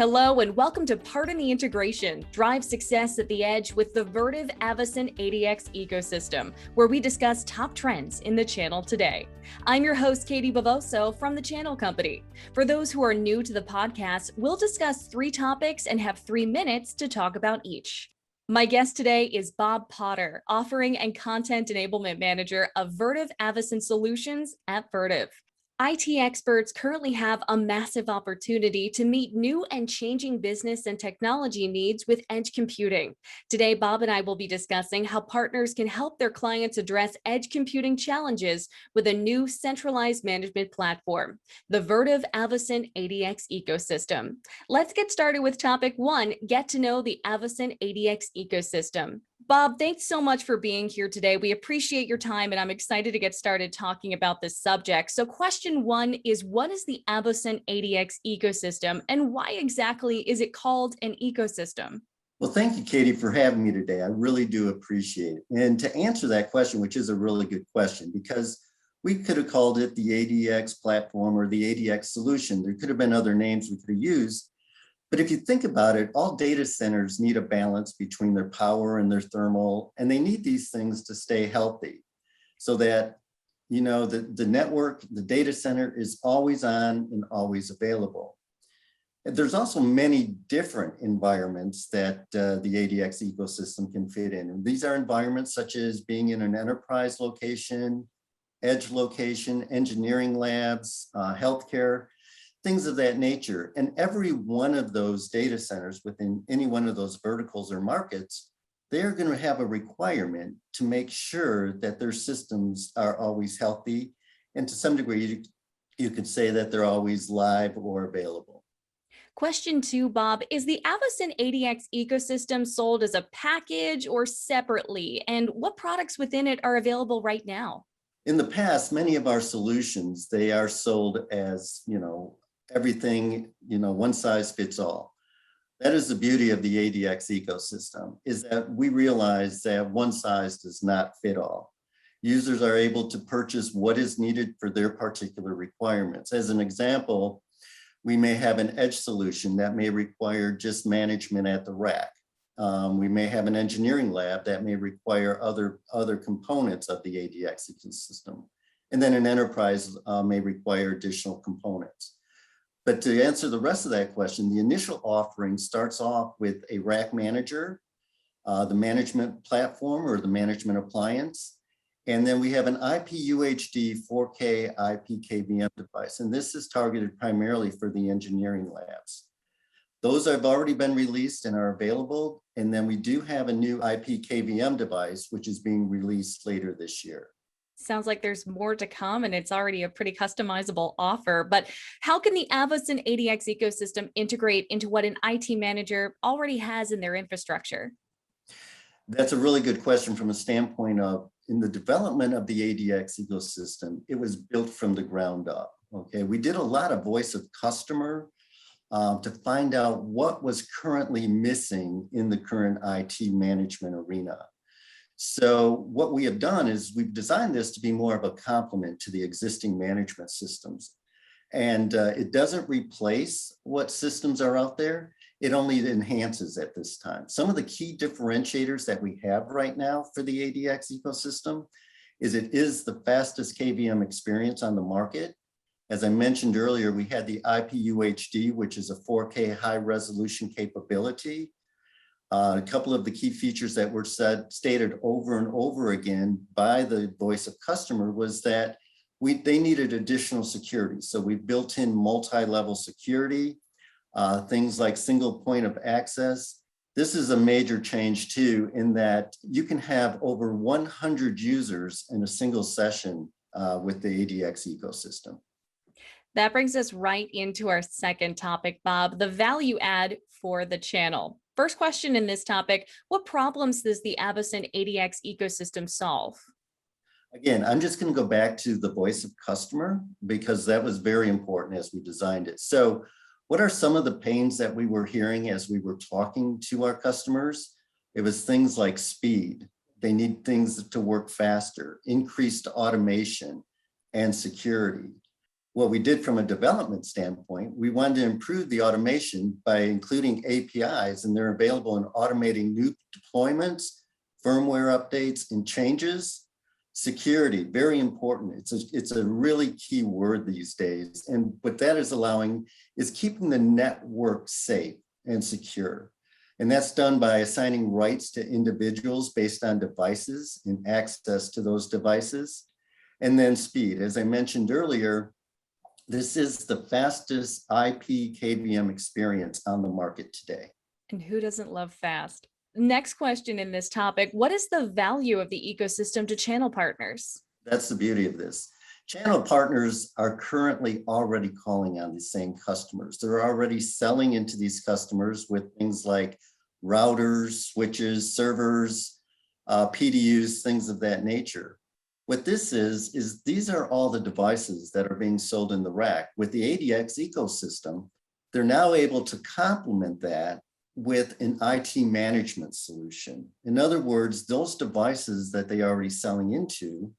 Hello and welcome to Pardon the Integration, Drive Success at the Edge with the Vertiv Avocent ADX Ecosystem, where we discuss top trends in the channel today. I'm your host, Katie Bavoso from the Channel Company. For those who are new to the podcast, we'll discuss 3 topics and have 3 minutes to talk about each. My guest today is Bob Potter, Offering and Content Enablement Manager of Vertiv Avocent Solutions at Vertiv. IT experts currently have a massive opportunity to meet new and changing business and technology needs with edge computing. Today, Bob and I will be discussing how partners can help their clients address edge computing challenges with a new centralized management platform, the Vertiv Avocent ADX Ecosystem. Let's get started with topic 1, get to know the Avocent ADX Ecosystem. Bob, thanks so much for being here today. We appreciate your time, and I'm excited to get started talking about this subject. So question 1 is, what is the Avocent ADX ecosystem, and why exactly is it called an ecosystem? Well, thank you, Katie, for having me today. I really do appreciate it. And to answer that question, which is a really good question, because we could have called it the ADX platform or the ADX solution. There could have been other names we could have used. But if you think about it, all data centers need a balance between their power and their thermal, and they need these things to stay healthy so that, the network, the data center is always on and always available. And there's also many different environments that the ADX ecosystem can fit in. And these are environments such as being in an enterprise location, edge location, engineering labs, healthcare, things of that nature. And every one of those data centers within any one of those verticals or markets, they're going to have a requirement to make sure that their systems are always healthy. And to some degree, you could say that they're always live or available. Question 2, Bob, is the Avocent ADX ecosystem sold as a package or separately? And what products within it are available right now? In the past, many of our solutions, they are sold as, everything, one size fits all. That is the beauty of the ADX ecosystem, is that we realize that one size does not fit all. Users are able to purchase what is needed for their particular requirements. As an example, we may have an edge solution that may require just management at the rack. We may have an engineering lab that may require other components of the ADX ecosystem. And then an enterprise may require additional components. But to answer the rest of that question, the initial offering starts off with a rack manager, the management platform or the management appliance. And then we have an IP-UHD 4K IP KVM device. And this is targeted primarily for the engineering labs. Those have already been released and are available. And then we do have a new IP KVM device, which is being released later this year. Sounds like there's more to come, and it's already a pretty customizable offer. But how can the Avocent ADX ecosystem integrate into what an IT manager already has in their infrastructure? That's a really good question from a standpoint of, in the development of the ADX ecosystem, it was built from the ground up. Okay, we did a lot of voice of customer to find out what was currently missing in the current IT management arena. So what we have done is we've designed this to be more of a complement to the existing management systems. And it doesn't replace what systems are out there. It only enhances at this time. Some of the key differentiators that we have right now for the ADX ecosystem is it is the fastest KVM experience on the market. As I mentioned earlier, we had the IP-UHD, which is a 4K high resolution capability. A couple of the key features that were stated over and over again by the voice of customer was that they needed additional security. So we built in multi-level security, things like single point of access. This is a major change too, in that you can have over 100 users in a single session with the ADX ecosystem. That brings us right into our second topic, Bob, the value add for the channel. First question in this topic, what problems does the Avocent ADX ecosystem solve? Again, I'm just going to go back to the voice of customer because that was very important as we designed it. So what are some of the pains that we were hearing as we were talking to our customers? It was things like speed. They need things to work faster, increased automation, and security. What we did from a development standpoint, we wanted to improve the automation by including APIs, and they're available in automating new deployments, firmware updates, and changes. Security, very important. It's a really key word these days. And what that is allowing is keeping the network safe and secure. And that's done by assigning rights to individuals based on devices and access to those devices. And then speed. As I mentioned earlier, this is the fastest IP KVM experience on the market today. And who doesn't love fast? Next question in this topic, what is the value of the ecosystem to channel partners? That's the beauty of this. Channel partners are currently already calling on the same customers. They're already selling into these customers with things like routers, switches, servers, PDUs, things of that nature. What this is these are all the devices that are being sold in the rack. With the ADX ecosystem, they're now able to complement that with an IT management solution. In other words, those devices that they are already selling into,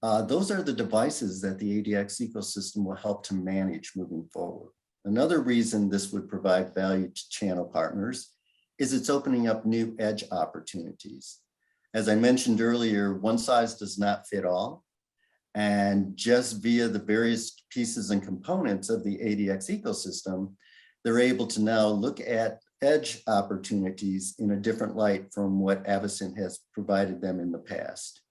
those are the devices that the ADX ecosystem will help to manage moving forward. Another reason this would provide value to channel partners is it's opening up new edge opportunities. As I mentioned earlier, one size does not fit all. And just via the various pieces and components of the ADX ecosystem, they're able to now look at edge opportunities in a different light from what Avocent has provided them in the past.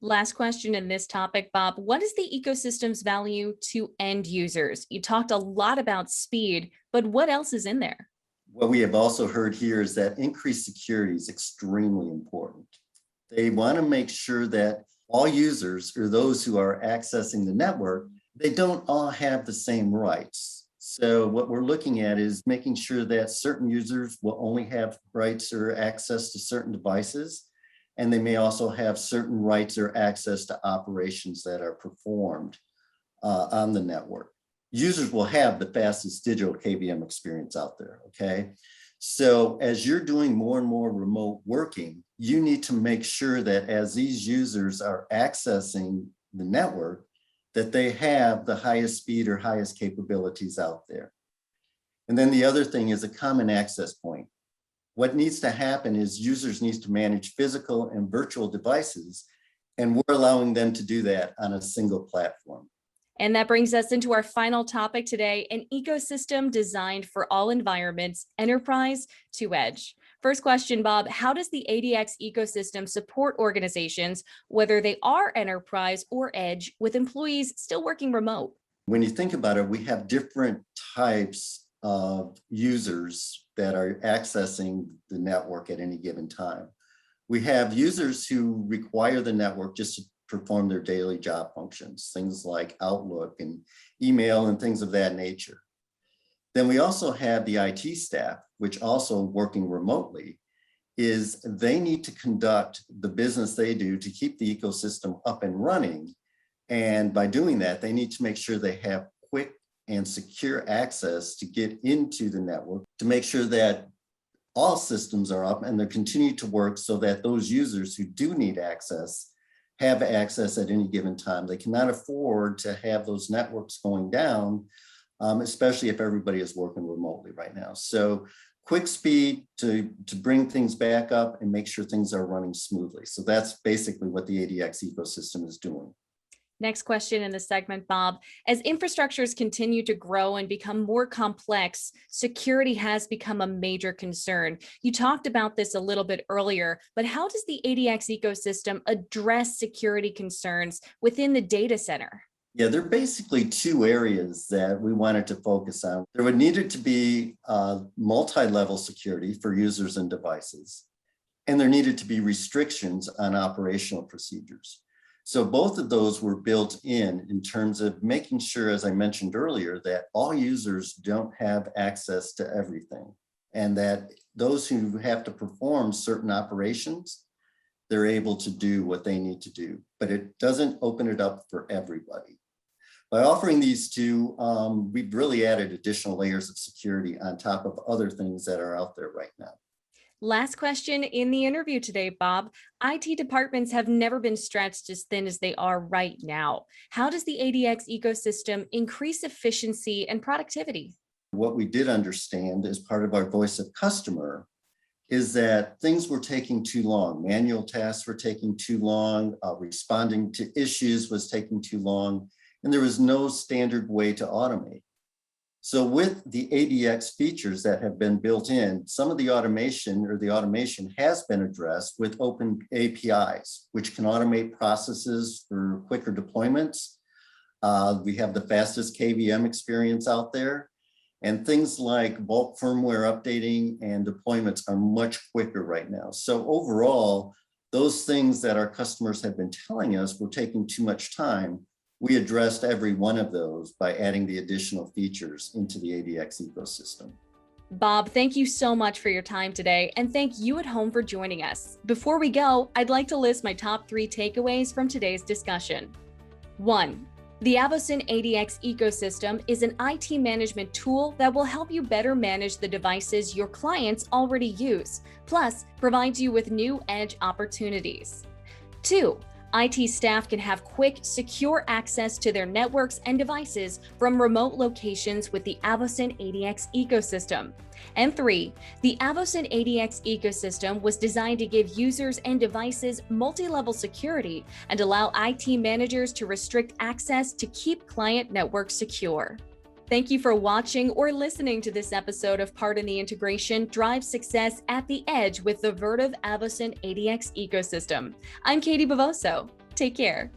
Last question in this topic, Bob. What is the ecosystem's value to end users? You talked a lot about speed, but what else is in there? What we have also heard here is that increased security is extremely important. They want to make sure that all users, or those who are accessing the network, they don't all have the same rights. So what we're looking at is making sure that certain users will only have rights or access to certain devices, and they may also have certain rights or access to operations that are performed on the network. Users will have the fastest digital KVM experience out there, okay? So as you're doing more and more remote working, you need to make sure that as these users are accessing the network, that they have the highest speed or highest capabilities out there. And then the other thing is a common access point. What needs to happen is users need to manage physical and virtual devices, and we're allowing them to do that on a single platform. And that brings us into our final topic today, an ecosystem designed for all environments, enterprise to edge. First question, Bob, how does the ADX ecosystem support organizations, whether they are enterprise or edge, with employees still working remote? When you think about it, we have different types of users that are accessing the network at any given time. We have users who require the network just to perform their daily job functions, things like Outlook and email and things of that nature. Then we also have the IT staff, which also working remotely, is they need to conduct the business they do to keep the ecosystem up and running. And by doing that, they need to make sure they have quick and secure access to get into the network to make sure that all systems are up and they continue to work so that those users who do need access have access at any given time. They cannot afford to have those networks going down, especially if everybody is working remotely right now. So quick speed to bring things back up and make sure things are running smoothly. So that's basically what the ADX ecosystem is doing. Next question in the segment, Bob. As infrastructures continue to grow and become more complex, security has become a major concern. You talked about this a little bit earlier, but how does the ADX ecosystem address security concerns within the data center? Yeah, there are basically two areas that we wanted to focus on. There would need to be multi-level security for users and devices, and there needed to be restrictions on operational procedures. So both of those were built in terms of making sure, as I mentioned earlier, that all users don't have access to everything, and that those who have to perform certain operations, they're able to do what they need to do, but it doesn't open it up for everybody. By offering these two, we've really added additional layers of security on top of other things that are out there right now. Last question in the interview today, Bob. IT departments have never been stretched as thin as they are right now. How does the ADX ecosystem increase efficiency and productivity? What we did understand as part of our voice of customer is that things were taking too long. Manual tasks were taking too long. Responding to issues was taking too long. And there was no standard way to automate. So with the ADX features that have been built in, some of the automation has been addressed with open APIs, which can automate processes for quicker deployments. We have the fastest KVM experience out there. And things like bulk firmware updating and deployments are much quicker right now. So overall, those things that our customers have been telling us were taking too much time, we addressed every one of those by adding the additional features into the ADX ecosystem. Bob, thank you so much for your time today, and thank you at home for joining us. Before we go, I'd like to list my top 3 takeaways from today's discussion. 1. The Avocent ADX ecosystem is an IT management tool that will help you better manage the devices your clients already use, plus provides you with new edge opportunities. 2. IT staff can have quick, secure access to their networks and devices from remote locations with the Avocent ADX ecosystem. And 3, the Avocent ADX ecosystem was designed to give users and devices multi-level security and allow IT managers to restrict access to keep client networks secure. Thank you for watching or listening to this episode of Pardon the Integration, Drive Success at the Edge with the Vertiv Avocent ADX Ecosystem. I'm Katie Bavoso. Take care.